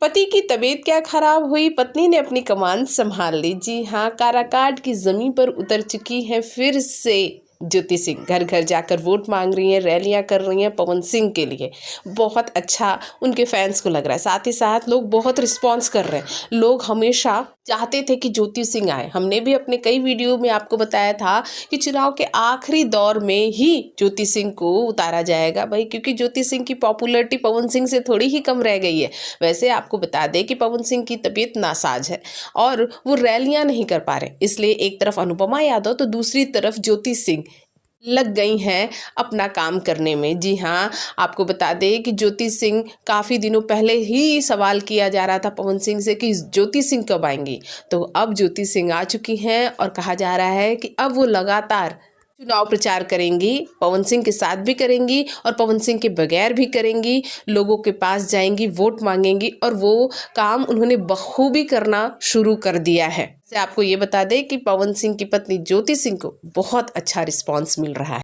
पति की तबीयत क्या खराब हुई, पत्नी ने अपनी कमान संभाल ली। जी हाँ, काराकाट की जमीन पर उतर चुकी हैं फिर से ज्योति सिंह। घर घर जाकर वोट मांग रही हैं, रैलियां कर रही हैं पवन सिंह के लिए। बहुत अच्छा उनके फैंस को लग रहा है। साथ ही साथ लोग बहुत रिस्पॉन्स कर रहे हैं। लोग हमेशा चाहते थे कि ज्योति सिंह आए। हमने भी अपने कई वीडियो में आपको बताया था कि चुनाव के आखिरी दौर में ही ज्योति सिंह को उतारा जाएगा भाई, क्योंकि ज्योति सिंह की पॉपुलैरिटी पवन सिंह से थोड़ी ही कम रह गई है। वैसे आपको बता दें कि पवन सिंह की तबीयत नासाज है और वो रैलियां नहीं कर पा रहे, इसलिए एक तरफ अनुपमा यादव तो दूसरी तरफ ज्योति सिंह लग गई हैं अपना काम करने में। जी हाँ, आपको बता दें कि ज्योति सिंह काफ़ी दिनों पहले ही सवाल किया जा रहा था पवन सिंह से कि ज्योति सिंह कब आएंगी, तो अब ज्योति सिंह आ चुकी हैं और कहा जा रहा है कि अब वो लगातार चुनाव प्रचार करेंगी, पवन सिंह के साथ भी करेंगी और पवन सिंह के बगैर भी करेंगी। लोगों के पास जाएंगी, वोट मांगेंगी और वो काम उन्होंने बखूबी करना शुरू कर दिया है। से आपको ये बता दें कि पवन सिंह की पत्नी ज्योति सिंह को बहुत अच्छा रिस्पॉन्स मिल रहा है।